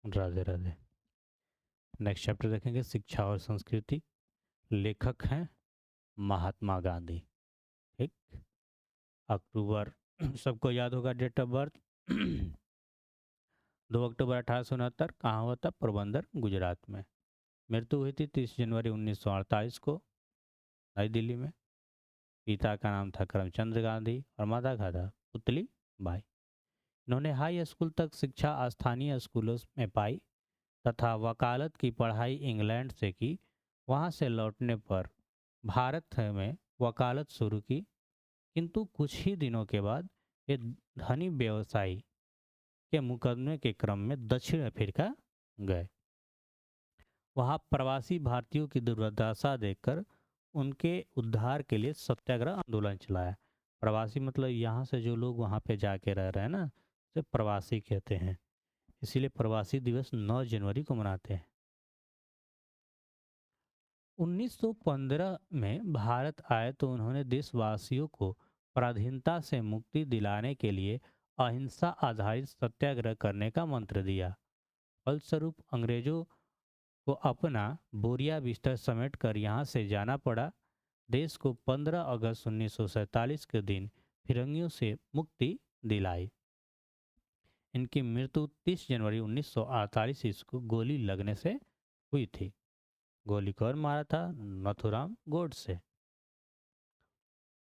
Radhe Radhe. Next chapter देखेंगे शिक्षा और संस्कृति। लेखक हैं महात्मा गांधी। ठीक। अक्टूबर सबको याद होगा डेट ऑफ बर्थ 2 अक्टूबर 1869। कहाँ हुआ था? पोरबंदर, गुजरात में। मृत्यु हुई थी 30 जनवरी 1948 को नई दिल्ली में। पिता का नाम था करमचंद गांधी और माता का था पुतली बाई। इन्होंने हाई स्कूल तक शिक्षा स्थानीय स्कूलों में पाई तथा वकालत की पढ़ाई इंग्लैंड से की। वहां से लौटने पर भारत में वकालत शुरू की, किंतु कुछ ही दिनों के बाद ये धनी व्यवसायी के मुकदमे के क्रम में दक्षिण अफ्रीका गए। वहां प्रवासी भारतीयों की दुर्दशा देखकर उनके उद्धार के लिए सत्याग्रह आंदोलन चलाया। प्रवासी मतलब यहाँ से जो लोग वहाँ पे जाके रह रहे हैं ना, उसे प्रवासी कहते हैं। इसीलिए प्रवासी दिवस 9 जनवरी को मनाते हैं। 1915 में भारत आए तो उन्होंने देशवासियों को पराधीनता से मुक्ति दिलाने के लिए अहिंसा आधारित सत्याग्रह करने का मंत्र दिया। फलस्वरूप अंग्रेजों को अपना बोरिया बिस्तर समेट कर यहाँ से जाना पड़ा। देश को 15 अगस्त 1947 के दिन फिरंगियों से मुक्ति दिलाई। इनकी मृत्यु 30 जनवरी 1948 ईस्वी को गोली लगने से हुई थी। गोली कौन मारा था? नथुराम गोडसे।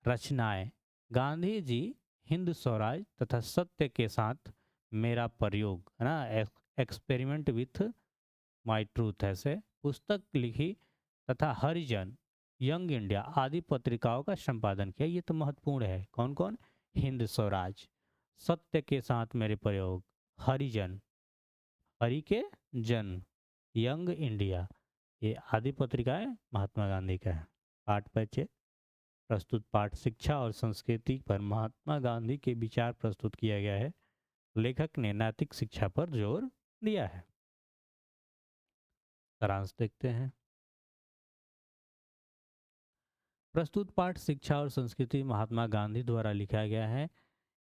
रचनाएं। गांधी जी हिंद स्वराज तथा सत्य के साथ मेरा प्रयोग, है ना, एक्सपेरिमेंट विथ माई ट्रूथ ऐसे पुस्तक लिखी तथा हरिजन, यंग इंडिया आदि पत्रिकाओं का संपादन किया। ये तो महत्वपूर्ण है। कौन कौन? हिंद स्वराज, सत्य के साथ मेरे प्रयोग, हरिजन, हरि के जन, यंग इंडिया, ये आदि पत्रिकाएं महात्मा गांधी का है। पाठ परिचय। प्रस्तुत पाठ शिक्षा और संस्कृति पर महात्मा गांधी के विचार प्रस्तुत किया गया है। लेखक ने नैतिक शिक्षा पर जोर दिया है। सारांश देखते हैं। प्रस्तुत पाठ शिक्षा और संस्कृति महात्मा गांधी द्वारा लिखा गया है।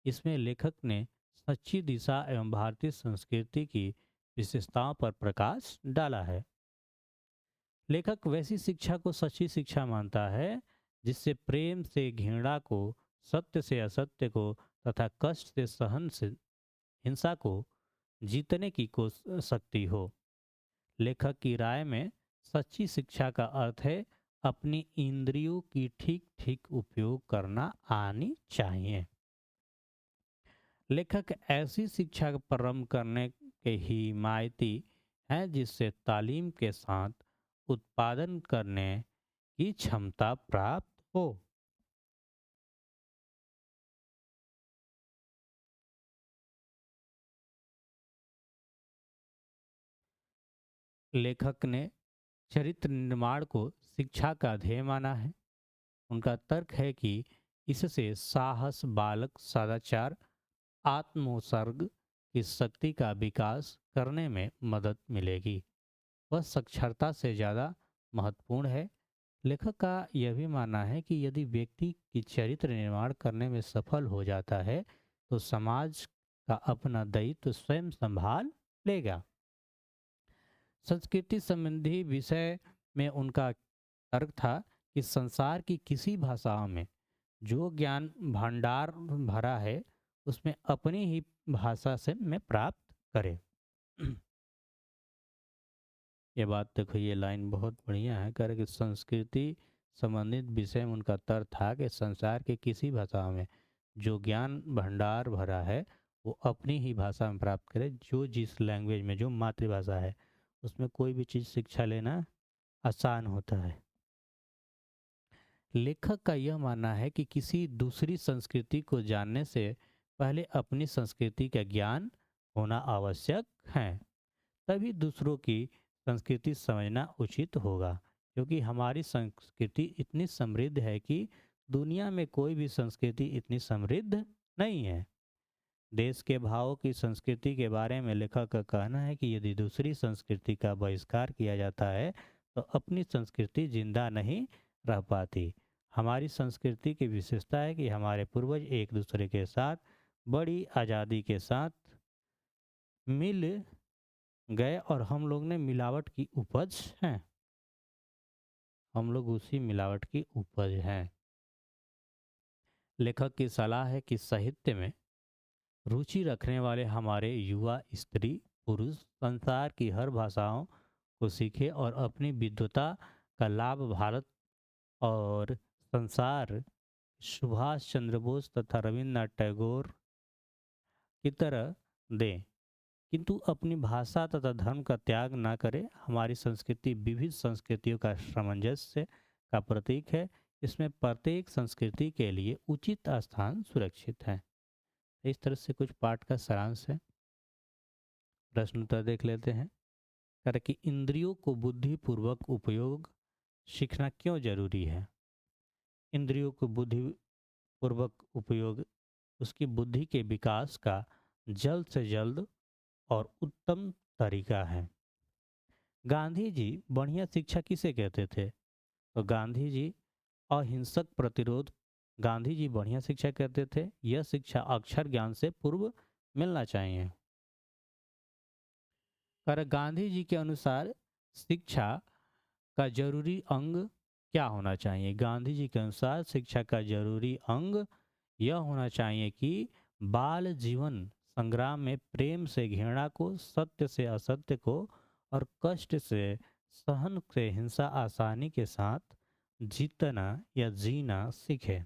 इसमें लेखक ने सच्ची दिशा एवं भारतीय संस्कृति की विशेषताओं पर प्रकाश डाला है। लेखक वैसी शिक्षा को सच्ची शिक्षा मानता है जिससे प्रेम से घृणा को, सत्य से असत्य को तथा कष्ट से सहन से हिंसा को जीतने की शक्ति हो। लेखक की राय में सच्ची शिक्षा का अर्थ है अपनी इंद्रियों की ठीक ठीक उपयोग करना आनी चाहिए। लेखक ऐसी शिक्षा का प्रारंभ करने के हिमायती हैं जिससे तालीम के साथ उत्पादन करने की क्षमता प्राप्त हो। लेखक ने चरित्र निर्माण को शिक्षा का ध्येय माना है। उनका तर्क है कि इससे साहस, बालक सदाचार, आत्मोत्सर्ग की शक्ति का विकास करने में मदद मिलेगी। वह साक्षरता से ज़्यादा महत्वपूर्ण है। लेखक का यह भी मानना है कि यदि व्यक्ति की चरित्र निर्माण करने में सफल हो जाता है तो समाज का अपना दायित्व स्वयं संभाल लेगा। संस्कृति संबंधी विषय में उनका तर्क था कि संसार की किसी भाषाओं में जो ज्ञान भंडार भरा है उसमें अपनी ही भाषा से में प्राप्त करे। ये बात देखो, ये लाइन बहुत बढ़िया है। कह रहे कि संस्कृति संबंधित विषय में उनका तर्क था कि संसार के किसी भाषा में जो ज्ञान भंडार भरा है वो अपनी ही भाषा में प्राप्त करे। जो जिस लैंग्वेज में, जो मातृभाषा है, उसमें कोई भी चीज़ शिक्षा लेना आसान होता है। लेखक का यह मानना है कि किसी दूसरी संस्कृति को जानने से पहले अपनी संस्कृति का ज्ञान होना आवश्यक है, तभी दूसरों की संस्कृति समझना उचित होगा। क्योंकि हमारी संस्कृति इतनी समृद्ध है कि दुनिया में कोई भी संस्कृति इतनी समृद्ध नहीं है। देश के भावों की संस्कृति के बारे में लेखक का कहना है कि यदि दूसरी संस्कृति का बहिष्कार किया जाता है तो अपनी संस्कृति जिंदा नहीं रह पाती। हमारी संस्कृति की विशेषता है कि हमारे पूर्वज एक दूसरे के साथ बड़ी आज़ादी के साथ मिल गए और हम लोग ने मिलावट की उपज हैं। हम लोग उसी मिलावट की उपज हैं। लेखक की सलाह है कि साहित्य में रुचि रखने वाले हमारे युवा स्त्री पुरुष संसार की हर भाषाओं को सीखे और अपनी विद्वता का लाभ भारत और संसार सुभाष चंद्र बोस तथा रविन्द्रनाथ टैगोर की तरह दें, किंतु अपनी भाषा तथा धर्म का त्याग न करें। हमारी संस्कृति विविध संस्कृतियों का सामंजस्य का प्रतीक है। इसमें प्रत्येक संस्कृति के लिए उचित स्थान सुरक्षित है। इस तरह से कुछ पाठ का सारांश है। प्रश्न उत्तर देख लेते हैं। कर कि इंद्रियों को बुद्धिपूर्वक उपयोग सीखना क्यों जरूरी है। इंद्रियों को बुद्धिपूर्वक उपयोग उसकी बुद्धि के विकास का जल्द से जल्द और उत्तम तरीका है। गांधी जी बढ़िया शिक्षा किसे कहते थे? तो गांधी जी अहिंसक प्रतिरोध गांधी जी बढ़िया शिक्षा कहते थे। यह शिक्षा अक्षर ज्ञान से पूर्व मिलना चाहिए। पर गांधी जी के अनुसार शिक्षा का जरूरी अंग क्या होना चाहिए? गांधी जी के अनुसार शिक्षा का जरूरी अंग यह होना चाहिए कि बाल जीवन संग्राम में प्रेम से घृणा को, सत्य से असत्य को और कष्ट से सहन से हिंसा आसानी के साथ जीतना या जीना सीखे।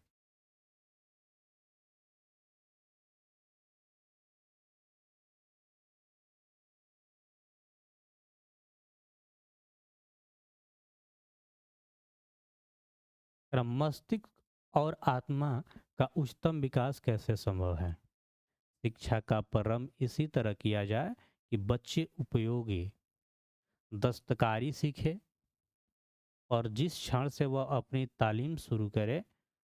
मस्तिष्क और आत्मा का उच्चतम विकास कैसे संभव है? शिक्षा का प्रारंभ इसी तरह किया जाए कि बच्चे उपयोगी दस्तकारी सीखे और जिस क्षण से वह अपनी तालीम शुरू करे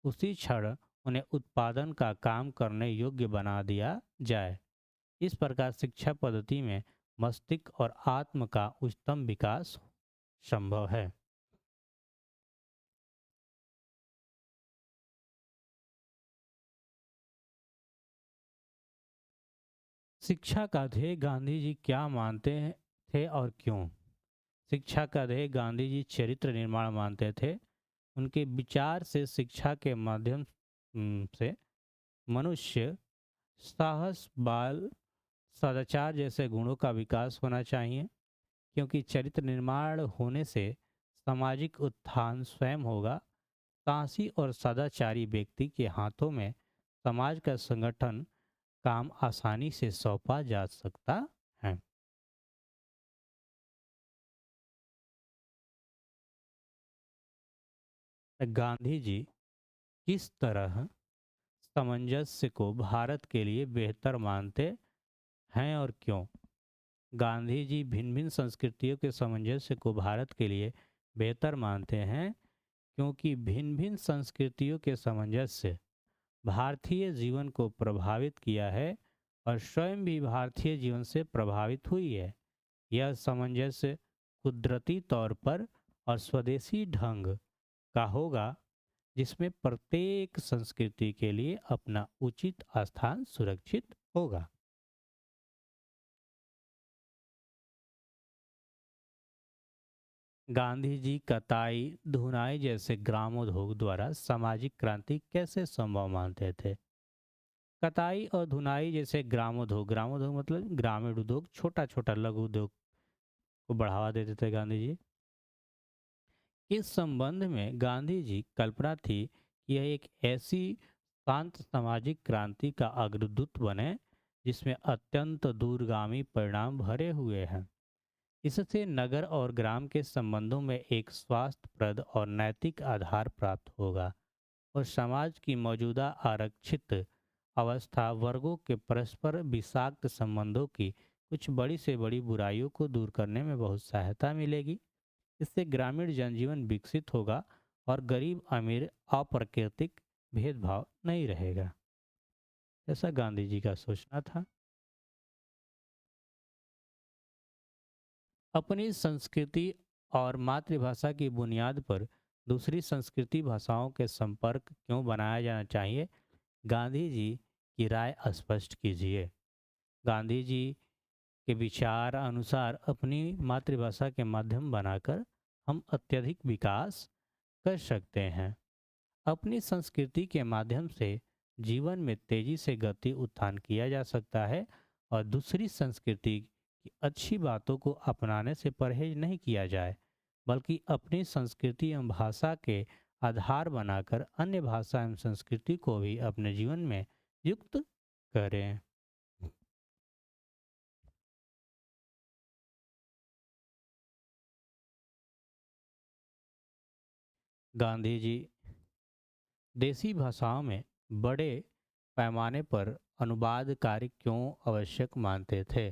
उसी क्षण उन्हें उत्पादन का काम करने योग्य बना दिया जाए। इस प्रकार शिक्षा पद्धति में मस्तिष्क और आत्म का उच्चतम विकास संभव है। शिक्षा का ध्येय गांधी जी क्या मानते थे और क्यों? शिक्षा का ध्येय गांधी जी चरित्र निर्माण मानते थे। उनके विचार से शिक्षा के माध्यम से मनुष्य साहस, बाल, सदाचार जैसे गुणों का विकास होना चाहिए, क्योंकि चरित्र निर्माण होने से सामाजिक उत्थान स्वयं होगा। साहसी और सदाचारी व्यक्ति के हाथों में समाज का संगठन काम आसानी से सौंपा जा सकता है। गांधी जी किस तरह सामंजस्य को भारत के लिए बेहतर मानते हैं और क्यों? गांधी जी भिन्न भिन्न संस्कृतियों के सामंजस्य को भारत के लिए बेहतर मानते हैं, क्योंकि भिन्न भिन्न संस्कृतियों के सामंजस्य भारतीय जीवन को प्रभावित किया है और स्वयं भी भारतीय जीवन से प्रभावित हुई है। यह सामंजस्य कुदरती तौर पर और स्वदेशी ढंग का होगा, जिसमें प्रत्येक संस्कृति के लिए अपना उचित स्थान सुरक्षित होगा। गांधी जी कताई, धुनाई जैसे ग्रामोद्योग द्वारा सामाजिक क्रांति कैसे संभव मानते थे? कताई और धुनाई जैसे ग्रामोद्योग, ग्रामोद्योग मतलब ग्रामीण उद्योग, छोटा छोटा लघु उद्योग को बढ़ावा देते थे गांधी जी। इस संबंध में गांधी जी कल्पना थी कि यह एक ऐसी शांत सामाजिक क्रांति का अग्रदूत बने जिसमें अत्यंत दूरगामी परिणाम भरे हुए हैं। इससे नगर और ग्राम के संबंधों में एक स्वास्थ्यप्रद और नैतिक आधार प्राप्त होगा और समाज की मौजूदा आरक्षित अवस्था वर्गों के परस्पर विषाक्त संबंधों की कुछ बड़ी से बड़ी बुराइयों को दूर करने में बहुत सहायता मिलेगी। इससे ग्रामीण जनजीवन विकसित होगा और गरीब अमीर अप्राकृतिक भेदभाव नहीं रहेगा। ऐसा गांधी जी का सोचना था। अपनी संस्कृति और मातृभाषा की बुनियाद पर दूसरी संस्कृति भाषाओं के संपर्क क्यों बनाया जाना चाहिए? गांधी जी की राय स्पष्ट कीजिए। गांधी जी के विचार अनुसार अपनी मातृभाषा के माध्यम बनाकर हम अत्यधिक विकास कर सकते हैं। अपनी संस्कृति के माध्यम से जीवन में तेजी से गति उत्थान किया जा सकता है और दूसरी संस्कृति की अच्छी बातों को अपनाने से परहेज नहीं किया जाए, बल्कि अपनी संस्कृति एवं भाषा के आधार बनाकर अन्य भाषा एवं संस्कृति को भी अपने जीवन में युक्त करें। गांधी जी देसी भाषाओं में बड़े पैमाने पर अनुवाद कार्य क्यों आवश्यक मानते थे?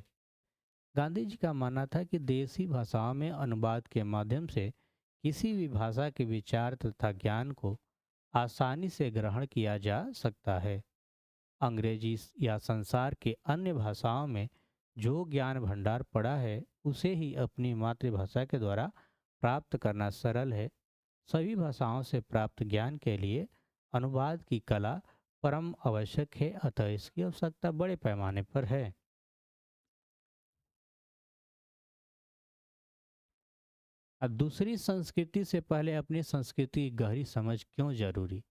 गांधी जी का मानना था कि देसी भाषाओं में अनुवाद के माध्यम से किसी भी भाषा के विचार तथा ज्ञान को आसानी से ग्रहण किया जा सकता है। अंग्रेजी या संसार के अन्य भाषाओं में जो ज्ञान भंडार पड़ा है उसे ही अपनी मातृभाषा के द्वारा प्राप्त करना सरल है। सभी भाषाओं से प्राप्त ज्ञान के लिए अनुवाद की कला परम आवश्यक है, अतः इसकी आवश्यकता बड़े पैमाने पर है। अब दूसरी संस्कृति से पहले अपनी संस्कृति की गहरी समझ क्यों जरूरी?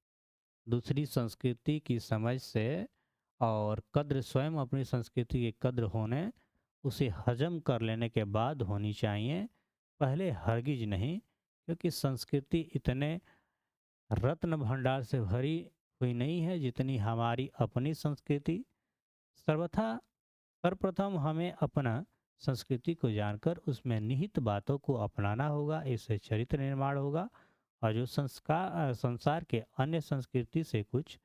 दूसरी संस्कृति की समझ से और कद्र स्वयं अपनी संस्कृति की कद्र होने उसे हजम कर लेने के बाद होनी चाहिए, पहले हरगिज नहीं, क्योंकि संस्कृति इतने रत्न भंडार से भरी हुई नहीं है जितनी हमारी अपनी संस्कृति। सर्वथा सर्वप्रथम हमें अपना संस्कृति को जानकर उसमें निहित बातों को अपनाना होगा, इससे चरित्र निर्माण होगा और जो संसार के अन्य संस्कृति से कुछ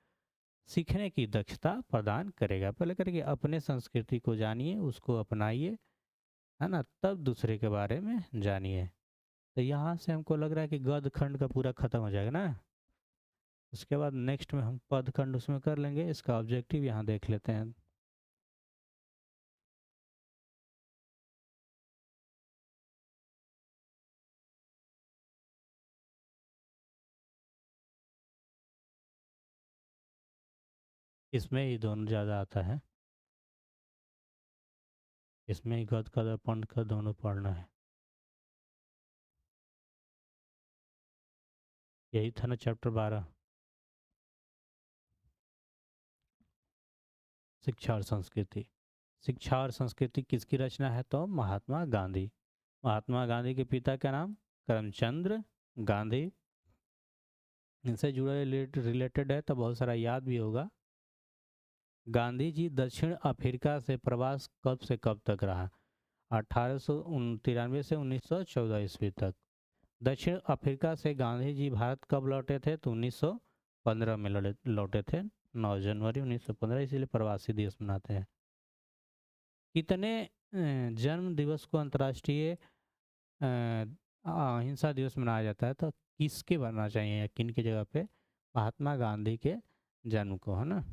सीखने की दक्षता प्रदान करेगा। पहले करके अपने संस्कृति को जानिए, उसको अपनाइए, है ना, तब दूसरे के बारे में जानिए। तो यहाँ से हमको लग रहा है कि गद खंड का पूरा खत्म हो जाएगा ना। उसके बाद नेक्स्ट में हम पद खंड उसमें कर लेंगे। इसका ऑब्जेक्टिव यहाँ देख लेते हैं। इसमें ही दोनों ज़्यादा आता है, इसमें ही गद का पंड का दोनों पढ़ना है। यही था ना चैप्टर 12, शिक्षा और संस्कृति। शिक्षा और संस्कृति किसकी रचना है? तो महात्मा गांधी। महात्मा गांधी के पिता का नाम करमचंद गांधी। इनसे जुड़ा रिलेटेड है तो बहुत सारा याद भी होगा। गांधी जी दक्षिण अफ्रीका से प्रवास कब से कब तक रहा? 1893 से 1914 ईस्वी तक। दक्षिण अफ्रीका से गांधी जी भारत कब लौटे थे? तो 1915 में लौटे थे, 9 जनवरी 1915, इसीलिए प्रवासी दिवस मनाते हैं। कितने जन्म दिवस को अंतर्राष्ट्रीय अहिंसा दिवस मनाया जाता है? तो किसके बनना चाहिए, किन की जगह पे? महात्मा गांधी के जन्म को, है ना।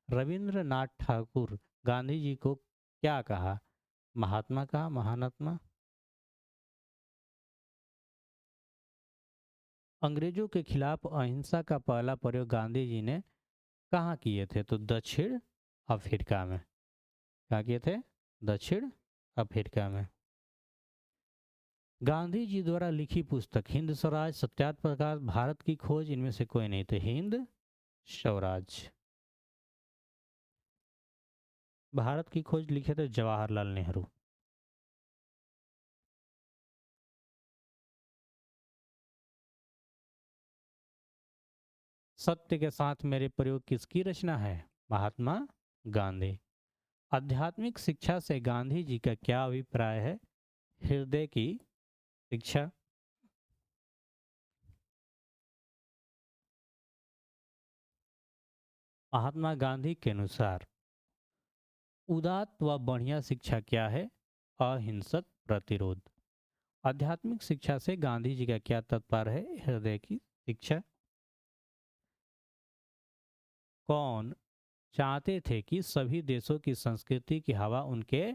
रविंद्रनाथ ठाकुर गांधी जी को क्या कहा? महात्मा कहा, महानात्मा? अंग्रेजों के खिलाफ अहिंसा का पहला प्रयोग गांधी जी ने कहाँ किए थे? तो दक्षिण अफ्रीका में। कहाँ किए थे? दक्षिण अफ्रीका में। गांधी जी द्वारा लिखी पुस्तक हिंद स्वराज, सत्याग्रह प्रकाश, भारत की खोज, इनमें से कोई नहीं थे। हिंद स्वराज। भारत की खोज लिखे थे जवाहरलाल नेहरू। सत्य के साथ मेरे प्रयोग किसकी रचना है? महात्मा गांधी। आध्यात्मिक शिक्षा से गांधी जी का क्या अभिप्राय है? हृदय की शिक्षा। महात्मा गांधी के अनुसार उदात्त व बढ़िया शिक्षा क्या है? अहिंसक प्रतिरोध। आध्यात्मिक शिक्षा से गांधी जी का क्या तात्पर्य है? हृदय की शिक्षा। कौन चाहते थे कि सभी देशों की संस्कृति की हवा उनके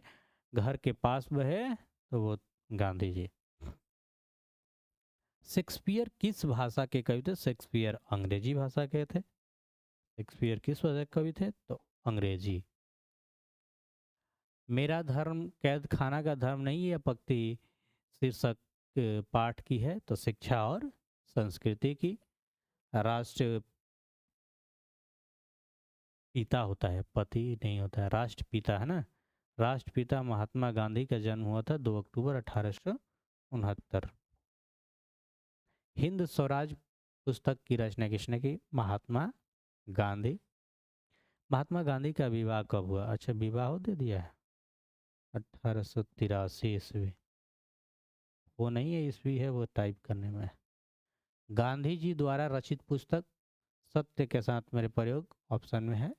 घर के पास बहे? तो वो गांधी जी। शेक्सपियर किस भाषा के कवि थे? शेक्सपियर अंग्रेजी भाषा के थे। शेक्सपियर किस भाषा के कवि थे? तो अंग्रेजी। मेरा धर्म कैद खाना का धर्म नहीं है, पंक्ति शीर्षक पाठ की है, तो शिक्षा और संस्कृति की। राष्ट्र पिता होता है, पति नहीं होता है, राष्ट्रपिता है ना। राष्ट्रपिता महात्मा गांधी का जन्म हुआ था 2 अक्टूबर 1869। हिंद स्वराज पुस्तक की रचना किसने की? महात्मा गांधी। महात्मा गांधी का विवाह कब हुआ? अच्छा, विवाह दे दिया है 1883 ईस्वी। वो नहीं है ईस्वी, है वो टाइप करने में। गांधी जी द्वारा रचित पुस्तक सत्य के साथ मेरे प्रयोग ऑप्शन में है।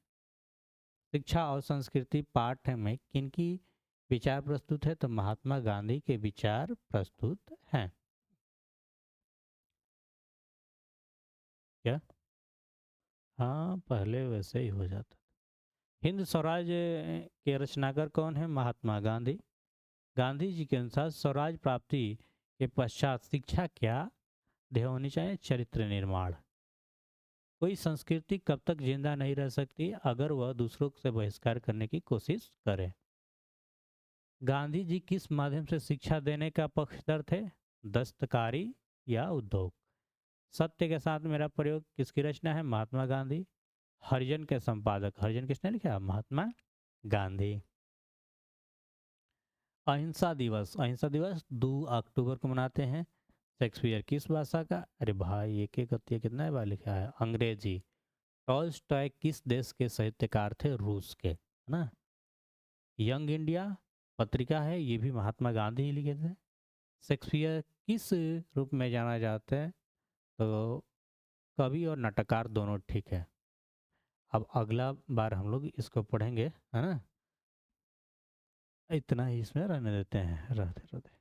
शिक्षा और संस्कृति पाठ में किनकी विचार प्रस्तुत है? तो महात्मा गांधी के विचार प्रस्तुत हैं। क्या? हाँ, पहले वैसे ही हो जाता। हिंद स्वराज के रचनाकार कौन है? महात्मा गांधी। गांधी जी के अनुसार स्वराज प्राप्ति के पश्चात शिक्षा क्या ध्येय होनी चाहिए? चरित्र निर्माण। कोई संस्कृति कब तक जिंदा नहीं रह सकती? अगर वह दूसरों से बहिष्कार करने की कोशिश करे। गांधी जी किस माध्यम से शिक्षा देने का पक्षधर थे? दस्तकारी या उद्योग। सत्य के साथ मेरा प्रयोग किसकी रचना है? महात्मा गांधी। हरिजन के संपादक, हरिजन किसने लिखा? महात्मा गांधी। अहिंसा दिवस, अहिंसा दिवस 2 अक्टूबर को मनाते हैं। शेक्सपियर किस भाषा का? अरे भाई, एक एक करती कितना बार लिखा है? अंग्रेजी। टॉल्स्टॉय किस देश के साहित्यकार थे? रूस के, है ना। यंग इंडिया पत्रिका है, ये भी महात्मा गांधी ही लिखे थे। शेक्सपियर किस रूप में जाना जाता है? तो कवि और नाटककार दोनों, ठीक है। अब अगला बार हम लोग इसको पढ़ेंगे, है ना। इतना ही इसमें रहने देते हैं, रहते रहते।